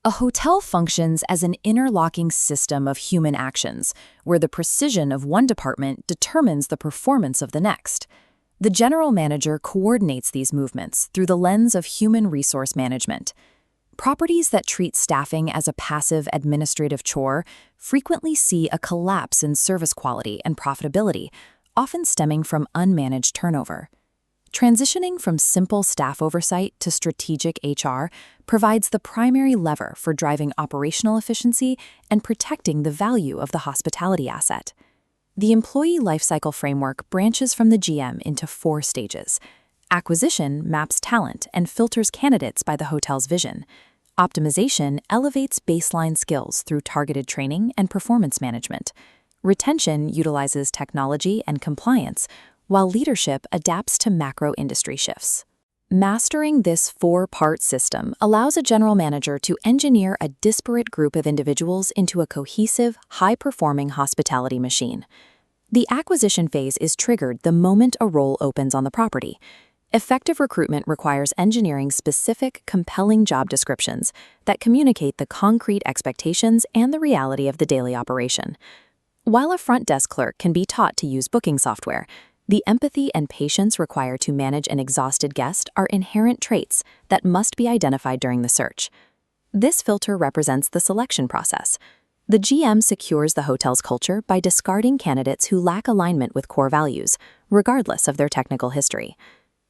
A hotel functions as an interlocking system of human actions, where the precision of one department determines the performance of the next. The general manager coordinates these movements through the lens of human resource management. Properties that treat staffing as a passive administrative chore frequently see a collapse in service quality and profitability, often stemming from unmanaged turnover. Transitioning from simple staff oversight to strategic HR provides the primary lever for driving operational efficiency and protecting the value of the hospitality asset. The employee lifecycle framework branches from the GM into 4 stages. Acquisition maps talent and filters candidates by the hotel's vision. Optimization elevates baseline skills through targeted training and performance management. Retention utilizes technology and compliance, while leadership adapts to macro industry shifts. Mastering this 4-part system allows a general manager to engineer a disparate group of individuals into a cohesive, high-performing hospitality machine. The acquisition phase is triggered the moment a role opens on the property. Effective recruitment requires engineering specific, compelling job descriptions that communicate the concrete expectations and the reality of the daily operation. While a front desk clerk can be taught to use booking software, the empathy and patience required to manage an exhausted guest are inherent traits that must be identified during the search. This filter represents the selection process. The GM secures the hotel's culture by discarding candidates who lack alignment with core values, regardless of their technical history.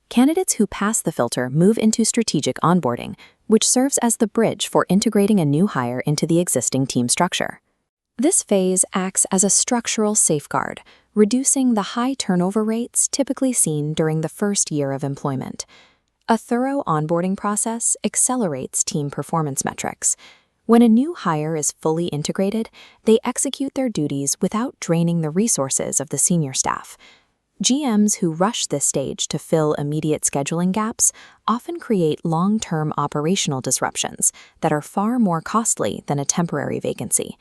Candidates who pass the filter move into strategic onboarding, which serves as the bridge for integrating a new hire into the existing team structure. This phase acts as a structural safeguard, reducing the high turnover rates typically seen during the first year of employment. A thorough onboarding process accelerates team performance metrics. When a new hire is fully integrated, they execute their duties without draining the resources of the senior staff. GMs who rush this stage to fill immediate scheduling gaps often create long-term operational disruptions that are far more costly than a temporary vacancy.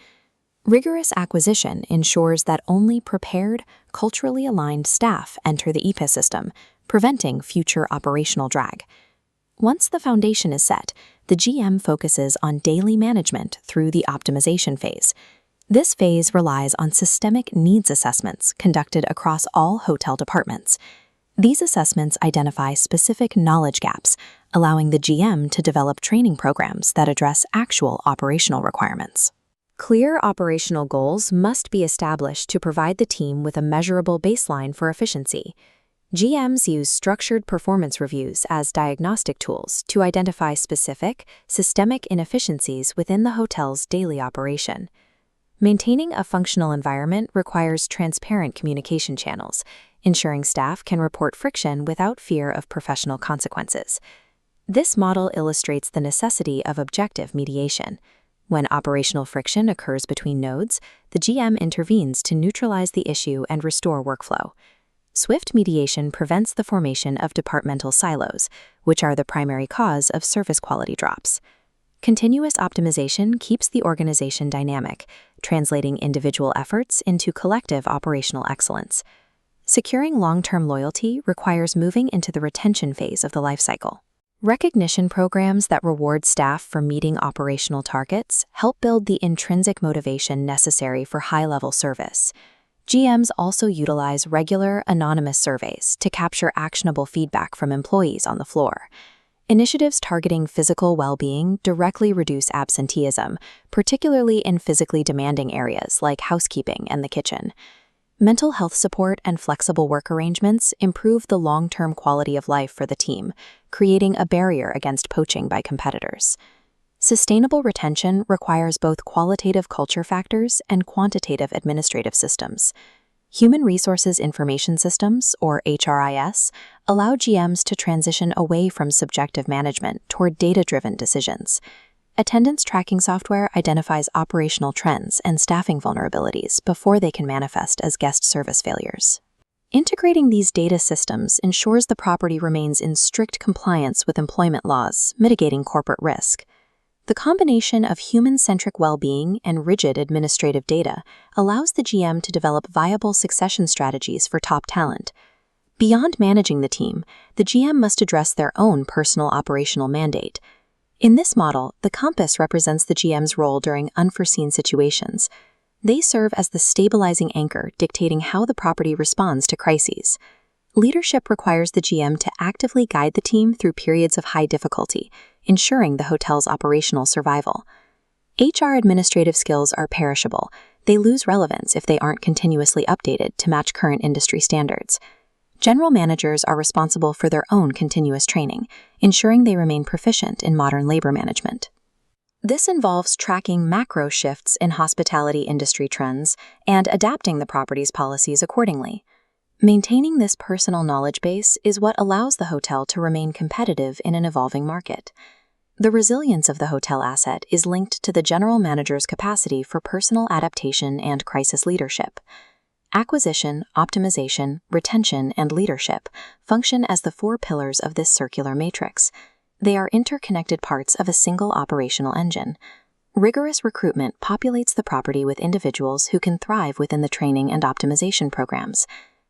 Rigorous acquisition ensures that only prepared, culturally aligned staff enter the EPIS system, preventing future operational drag. Once the foundation is set, the GM focuses on daily management through the optimization phase. This phase relies on systemic needs assessments conducted across all hotel departments. These assessments identify specific knowledge gaps, allowing the GM to develop training programs that address actual operational requirements. Clear operational goals must be established to provide the team with a measurable baseline for efficiency. GMs use structured performance reviews as diagnostic tools to identify specific, systemic inefficiencies within the hotel's daily operation. Maintaining a functional environment requires transparent communication channels, ensuring staff can report friction without fear of professional consequences. This model illustrates the necessity of objective mediation. When operational friction occurs between nodes, the GM intervenes to neutralize the issue and restore workflow. Swift mediation prevents the formation of departmental silos, which are the primary cause of service quality drops. Continuous optimization keeps the organization dynamic, translating individual efforts into collective operational excellence. Securing long-term loyalty requires moving into the retention phase of the lifecycle. Recognition programs that reward staff for meeting operational targets help build the intrinsic motivation necessary for high-level service. GMs also utilize regular, anonymous surveys to capture actionable feedback from employees on the floor. Initiatives targeting physical well-being directly reduce absenteeism, particularly in physically demanding areas like housekeeping and the kitchen. Mental health support and flexible work arrangements improve the long-term quality of life for the team, creating a barrier against poaching by competitors. Sustainable retention requires both qualitative culture factors and quantitative administrative systems. Human Resources Information Systems, or HRIS, allow GMs to transition away from subjective management toward data-driven decisions. Attendance tracking software identifies operational trends and staffing vulnerabilities before they can manifest as guest service failures. Integrating these data systems ensures the property remains in strict compliance with employment laws, mitigating corporate risk. The combination of human-centric well-being and rigid administrative data allows the GM to develop viable succession strategies for top talent. Beyond managing the team, the GM must address their own personal operational mandate. In this model, the compass represents the GM's role during unforeseen situations. They serve as the stabilizing anchor dictating how the property responds to crises. Leadership requires the GM to actively guide the team through periods of high difficulty, ensuring the hotel's operational survival. HR administrative skills are perishable. They lose relevance if they aren't continuously updated to match current industry standards. General managers are responsible for their own continuous training, ensuring they remain proficient in modern labor management. This involves tracking macro shifts in hospitality industry trends and adapting the property's policies accordingly. Maintaining this personal knowledge base is what allows the hotel to remain competitive in an evolving market. The resilience of the hotel asset is linked to the general manager's capacity for personal adaptation and crisis leadership. Acquisition, optimization, retention, and leadership function as the four pillars of this circular matrix. They are interconnected parts of a single operational engine. Rigorous recruitment populates the property with individuals who can thrive within the training and optimization programs.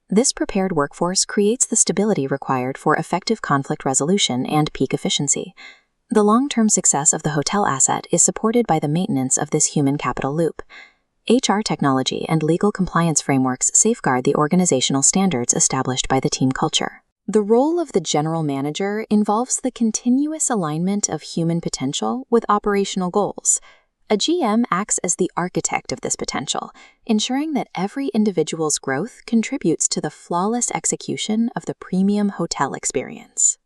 This prepared workforce creates the stability required for effective conflict resolution and peak efficiency. The long-term success of the hotel asset is supported by the maintenance of this human capital loop. HR technology and legal compliance frameworks safeguard the organizational standards established by the team culture. The role of the general manager involves the continuous alignment of human potential with operational goals. A GM acts as the architect of this potential, ensuring that every individual's growth contributes to the flawless execution of the premium hotel experience.